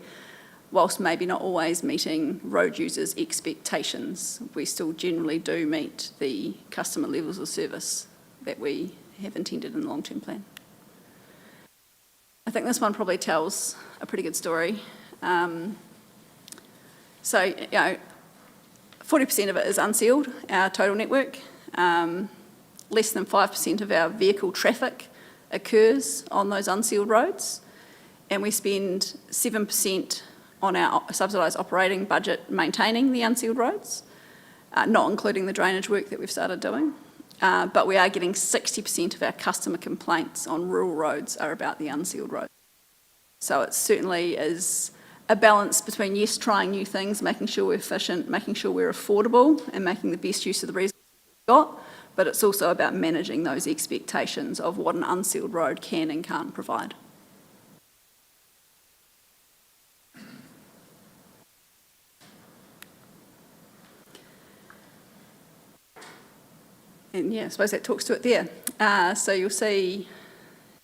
whilst maybe not always meeting road users' expectations. We still generally do meet the customer levels of service that we have intended in the long-term plan. I think this one probably tells a pretty good story. So, 40% of it is unsealed, our total network. Less than 5% of our vehicle traffic occurs on those unsealed roads, and we spend 7% on our subsidised operating budget maintaining the unsealed roads, not including the drainage work that we've started doing. But we are getting 60% of our customer complaints on rural roads are about the unsealed roads. So it certainly is a balance between, yes, trying new things, making sure we're efficient, making sure we're affordable, and making the best use of the resources we've got, but it's also about managing those expectations of what an unsealed road can and can't provide. And yeah, I suppose that talks to it there. So you'll see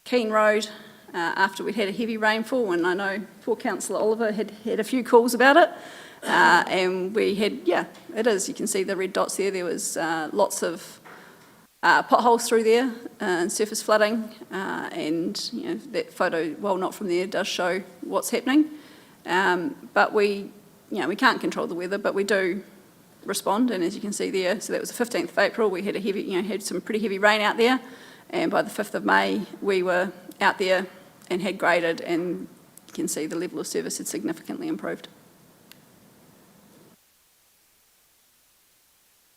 Keene Road, after we'd had a heavy rainfall, and I know poor Councillor Oliver had a few calls about it, and we had, it is, you can see the red dots there, there was lots of potholes through there and surface flooding, and that photo, while not from there, does show what's happening. But we can't control the weather, but we do respond, and as you can see there, so that was the 15th of April, we had had some pretty heavy rain out there, and by the 5th of May, we were out there and had graded, and you can see the level of service had significantly improved.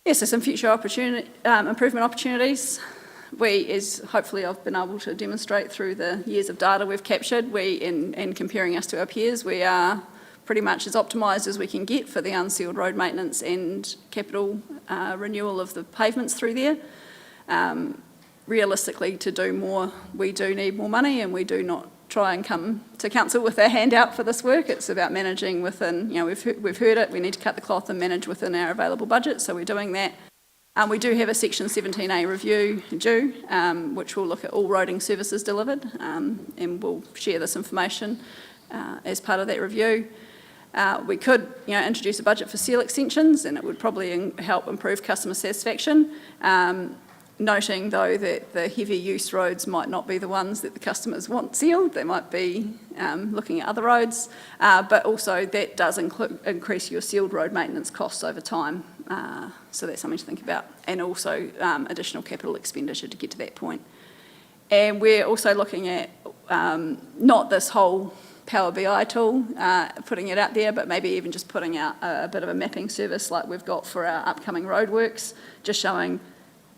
Yes, so some future improvement opportunities. We, as hopefully I've been able to demonstrate through the years of data we've captured, and comparing us to our peers, we are pretty much as optimised as we can get for the unsealed road maintenance and capital renewal of the pavements through there. Realistically, to do more, we do need more money, and we do not try and come to council with our hand out for this work. It's about managing within, we've heard it, we need to cut the cloth and manage within our available budget, so we're doing that. We do have a Section 17A review due, which will look at all roading services delivered, and we'll share this information as part of that review. We could, introduce a budget for seal extensions, and it would probably help improve customer satisfaction. Noting, though, that the heavy use roads might not be the ones that the customers want sealed. They might be looking at other roads, but also that does increase your sealed road maintenance costs over time. So that's something to think about, and also additional capital expenditure to get to that point. And we're also looking at not this whole Power BI tool, putting it out there, but maybe even just putting out a bit of a mapping service like we've got for our upcoming roadworks, just showing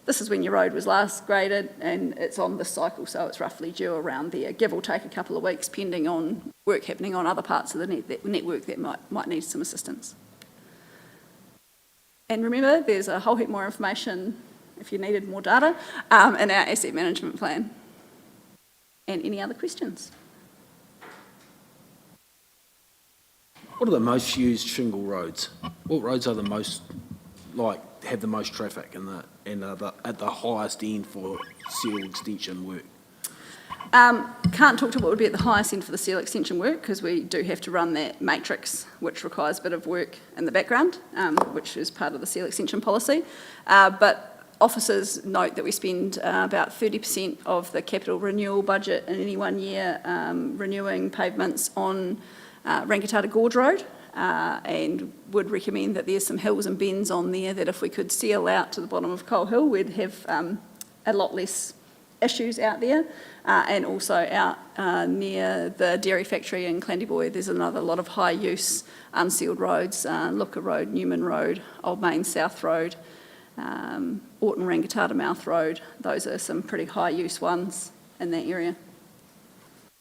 this is when your road was last graded and it's on this cycle, so it's roughly due around there, give or take a couple of weeks, depending on work happening on other parts of the network that might need some assistance. And remember, there's a whole heap more information, if you needed more data, in our asset management plan. And any other questions? What are the most used shingle roads? What roads are the most, have the most traffic and are at the highest end for seal extension work? Can't talk to what would be at the highest end for the seal extension work, because we do have to run that matrix, which requires a bit of work in the background, which is part of the seal extension policy. But officers note that we spend about 30% of the capital renewal budget in any 1 year renewing pavements on Rangitata Gorge Road, and would recommend that there's some hills and bends on there that if we could seal out to the bottom of Coal Hill, we'd have a lot less issues out there. And also out near the dairy factory in Clandyboy, there's another lot of high-use unsealed roads, Looker Road, Newman Road, Old Main South Road, Orton Rangitata Mouth Road. Those are some pretty high-use ones in that area.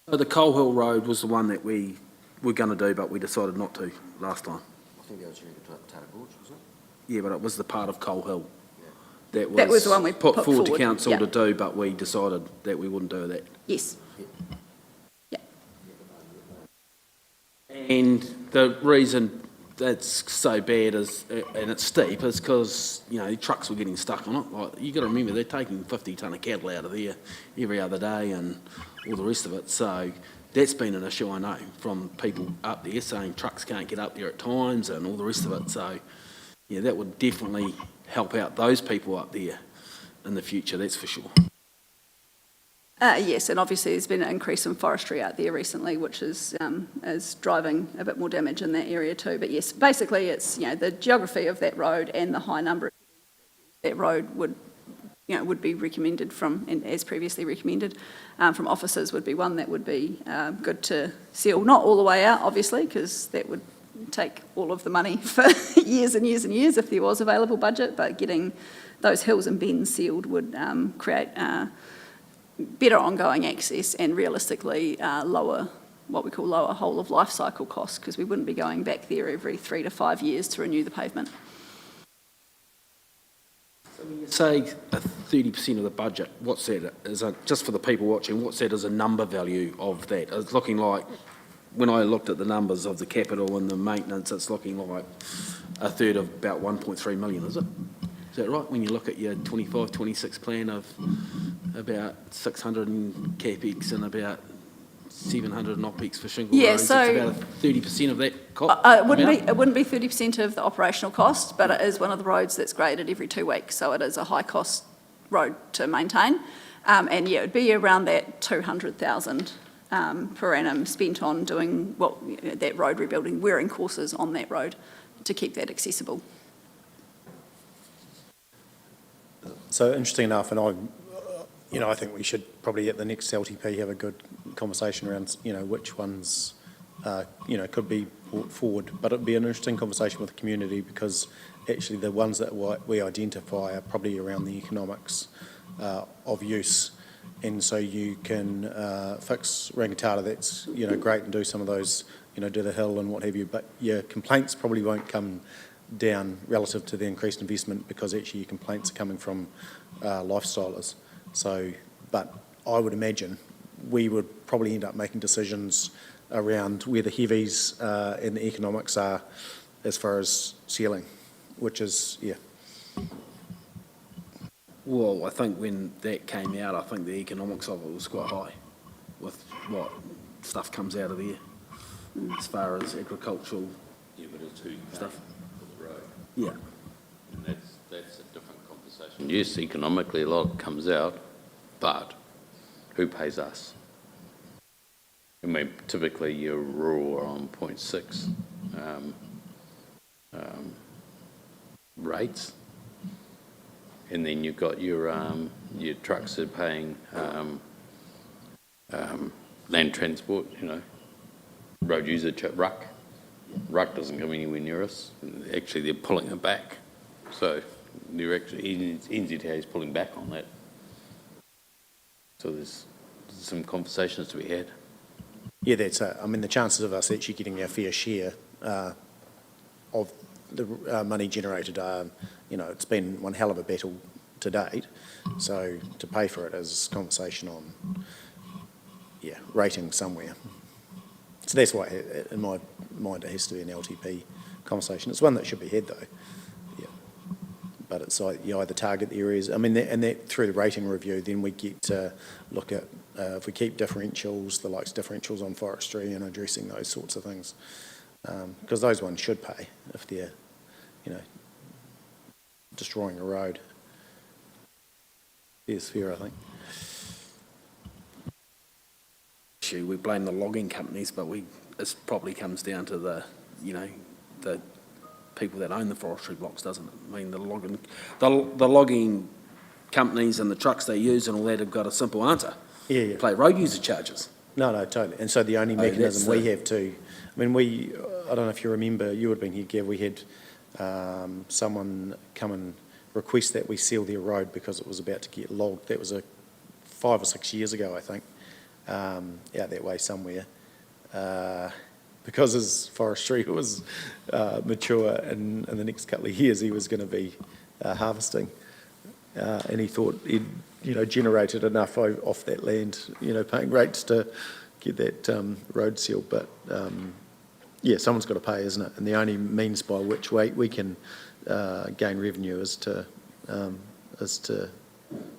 So the Coal Hill Road was the one that we were going to do, but we decided not to last time. I think that was Tata Gorge, wasn't Yeah, but it was the part of Coal Hill that was the one we put put forward to forward, council yeah. to do, but we decided that we wouldn't do that. Yes. Yeah. And the reason that's so bad is, and it's steep, is because, trucks were getting stuck on it. Like, you got to remember, they're taking 50 tonne of cattle out of there every other day and all the rest of it. So that's been an issue, I know, from people up there saying trucks can't get up there at times and all the rest of it. So, yeah, that would definitely help out those people up there in the future, that's for sure. Yes, and obviously there's been an increase in forestry out there recently, which is driving a bit more damage in that area too. But yes, basically it's, the geography of that road and the high number of that road would be recommended from, and as previously recommended, from officers would be one that would be good to seal. Not all the way out, obviously, because that would take all of the money for years and years and years if there was available budget, but getting those hills and bends sealed would create better ongoing access and realistically lower, what we call lower whole of life cycle costs, because we wouldn't be going back there every 3 to 5 years to renew the pavement. Say 30% of the budget, what's that, just for the people watching, what's that as a number value of that? It's looking like, when I looked at the numbers of the capital and the maintenance, it's looking like a third of about 1.3 million, is it? Is that right? When you look at your 25-26 plan of about 600 in capex and about 700 in OPEX for shingle Yeah, roads, so it's about 30% of that cost. It wouldn't be 30% of the operational cost, but it is one of the roads that's graded every 2 weeks, so it is a high cost road to maintain. And yeah, it would be around that 200,000 per annum spent on doing that road rebuilding, wearing courses on that road to keep that accessible. So interesting enough, and I think we should probably at the next LTP have a good conversation around, which ones, could be brought forward. But it'd be an interesting conversation with the community, because actually the ones that we identify are probably around the economics of use. And so you can fix Rangitata, that's, great, and do some of those, do the hill and what have you, but your complaints probably won't come down relative to the increased investment, because actually your complaints are coming from lifestylers. So, but I would imagine we would probably end up making decisions around where the heavies and the economics are as far as sealing, which is, yeah. Well, I think when that came out, I think the economics of it was quite high with what stuff comes out of there as far as agricultural but it's who you pay stuff. for the road. Yeah. And that's a different conversation. Yes, economically a lot comes out, but who pays us? I mean, typically you're rural are on 0.6 rates, and then you've got your trucks that are paying land transport, road user ruck. Ruck doesn't come anywhere near us. Actually, they're pulling it back. So they're actually, NZTA is pulling back on that. So there's some conversations to be had. Yeah, the chances of us actually getting our fair share of the money generated, it's been one hell of a battle to date. So to pay for it is conversation on, rating somewhere. So that's why, in my mind, it has to be an LTP conversation. It's one that should be had, though. Yeah. But it's like you either target the areas. I mean, and that through the rating review, then we get to look at if we keep differentials, the likes of differentials on forestry and addressing those sorts of things, because those ones should pay if they're, destroying a road. Is fair, I think. We blame the logging companies, but it probably comes down to the people that own the forestry blocks, doesn't it? I mean, the logging companies and the trucks they use and all that have got a simple answer. Yeah. Pay road user charges. No, totally. And so the only mechanism we have to, I mean, I don't know if you remember, you would have been here, Gav, we had someone come and request that we seal their road because it was about to get logged. That was 5 or 6 years ago, I think, out that way somewhere. Because his forestry was mature and in the next couple of years he was going to be harvesting. And he thought he'd, generated enough off that land, paying rates to get that road sealed. But, someone's got to pay, isn't it? And the only means by which we can gain revenue is to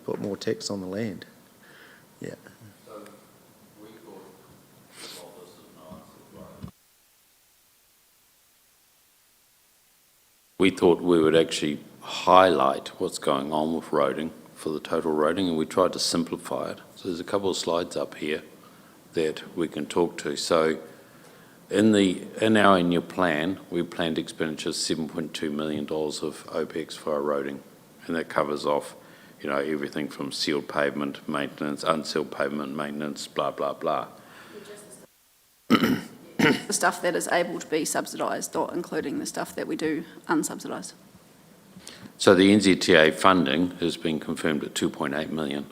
put more tax on the land. Yeah. So we thought, well, this is nice. We thought we would actually highlight what's going on with roading for the total roading, and we tried to simplify it. So there's a couple of slides up here that we can talk to. So in our annual plan, we planned expenditures $7.2 million of OPEX for our roading, and that covers off, everything from sealed pavement maintenance, unsealed pavement maintenance, blah, blah, blah. The stuff that is able to be subsidised, not including the stuff that we do unsubsidised. So the NZTA funding has been confirmed at 2.8 million.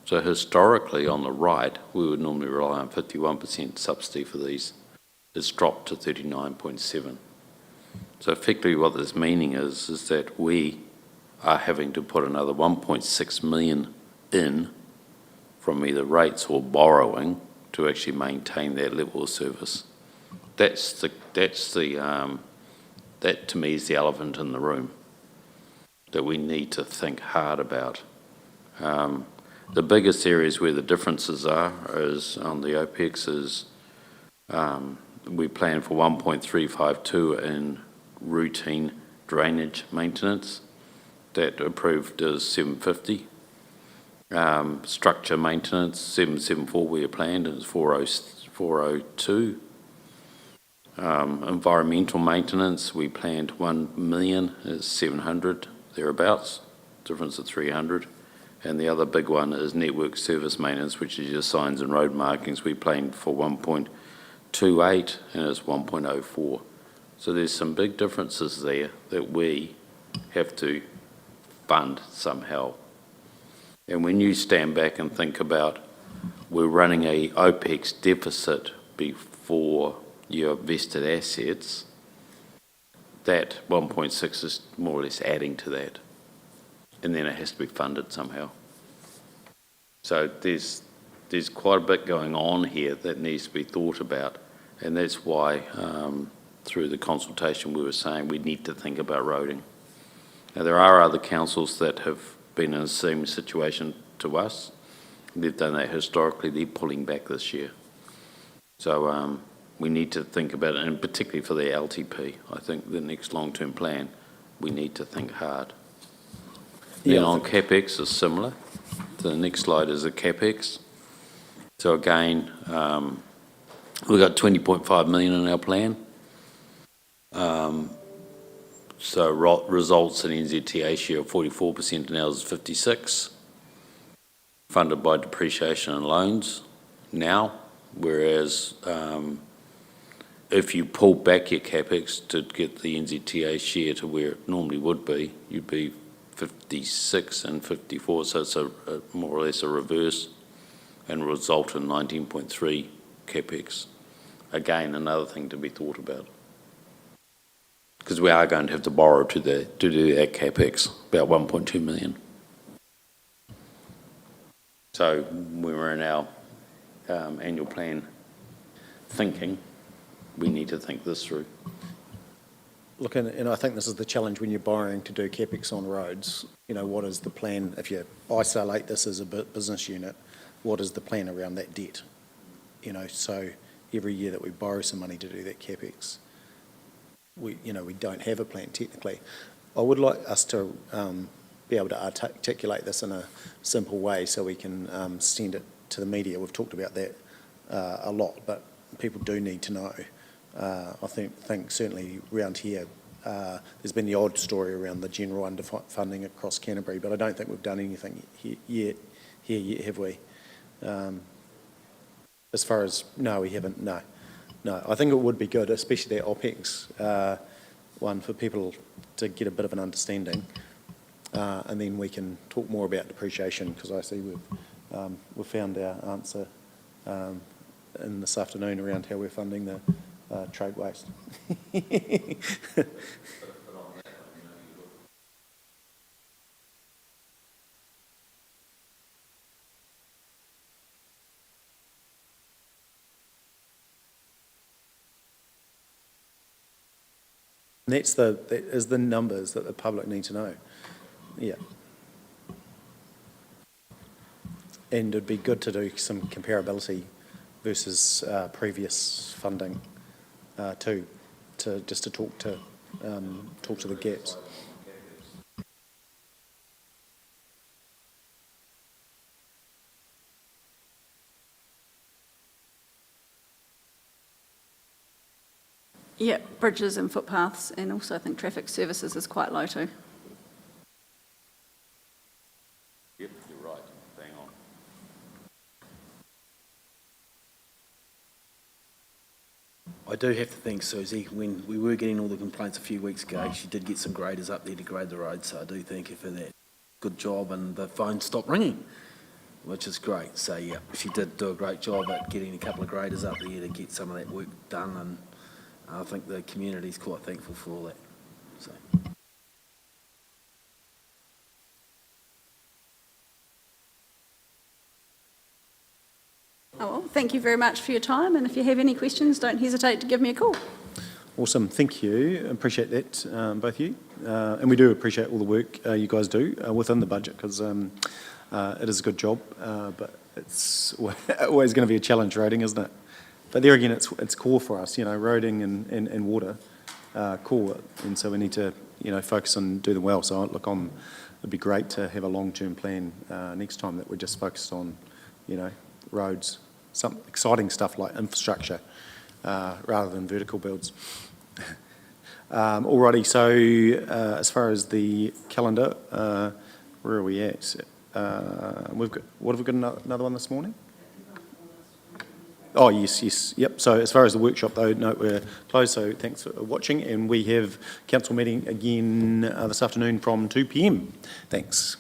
So historically, on the right, we would normally rely on 51% subsidy for these. It's dropped to 39.7. So effectively what this meaning is that we are having to put another 1.6 million in from either rates or borrowing to actually maintain that level of service. That to me is the elephant in the room that we need to think hard about. The biggest areas where the differences is on the OPEX is we plan for 1.352 in routine drainage maintenance. That approved is 750. Structure maintenance, 774 we had planned, and it's 402. Environmental maintenance, we planned 1 million, is 700, thereabouts, difference of 300. And the other big one is network service maintenance, which is your signs and road markings. We planned for 1.28 and it's 1.04. So there's some big differences there that we have to fund somehow. And when you stand back and think about we're running a OPEX deficit before your vested assets, that 1.6 is more or less adding to that. And then it has to be funded somehow. So there's quite a bit going on here that needs to be thought about, and that's why through the consultation we were saying we need to think about roading. Now there are other councils that have been in the same situation to us. They've done that historically. They're pulling back this year. So we need to think about it, and particularly for the LTP, I think the next long-term plan, we need to think hard. Then on CapEx is similar. The next slide is the CapEx. So again, we've got 20.5 million in our plan. So results in NZTA share of 44% and ours is 56%. Funded by depreciation and loans now, whereas if you pull back your CapEx to get the NZTA share to where it normally would be, you'd be 56 and 54, so it's a more or less a reverse, and result in 19.3 CapEx. Again, another thing to be thought about. because we are going to have to borrow to do that CapEx, about 1.2 million. So when we're in our annual plan thinking, we need to think this through. Look, and I think this is the challenge when you're borrowing to do CapEx on roads. You know, what is the plan? If you isolate this as a business unit, what is the plan around that debt? You know, so every year that we borrow some money to do that CapEx, we don't have a plan technically. I would like us to be able to articulate this in a simple way so we can send it to the media. We've talked about that a lot, but people do need to know. I think certainly around here, there's been the odd story around the general underfunding across Canterbury, but I don't think we've done anything yet, have we? As far as, no, we haven't, no. I think it would be good, especially that OPEX one, for people to get a bit of an understanding, and then we can talk more about depreciation, because I see we've found our answer in this afternoon around how we're funding the trade waste. That is the numbers that the public need to know. Yeah. And it'd be good to do some comparability versus previous funding too, to talk to the gaps. Yeah, bridges and footpaths, and also I think traffic services is quite low too. Yep, you're right, bang on. I do have to thank Susie. When we were getting all the complaints a few weeks ago, she did get some graders up there to grade the road, so I do thank her for that. Good job, and the phone stopped ringing, which is great. So yeah, she did do a great job at getting a couple of graders up there to get some of that work done, and I think the community's quite thankful for all that. So. Oh, well, thank you very much for your time, and if you have any questions, don't hesitate to give me a call. Awesome, thank you. Appreciate that, both of you. And we do appreciate all the work you guys do within the budget, because it is a good job, but it's always going to be a challenge, roading, isn't it? But there again, it's core for us, roading and water, core, and so we need to, focus on do them well. So look, it'd be great to have a long-term plan next time that we're just focused on, roads, some exciting stuff like infrastructure, rather than vertical builds. Alrighty, so as far as the calendar, where are we at? What have we got another one this morning? Oh, yes, yep. So as far as the workshop, though, no, we're closed, so thanks for watching, and we have council meeting again this afternoon from 2 p.m. Thanks.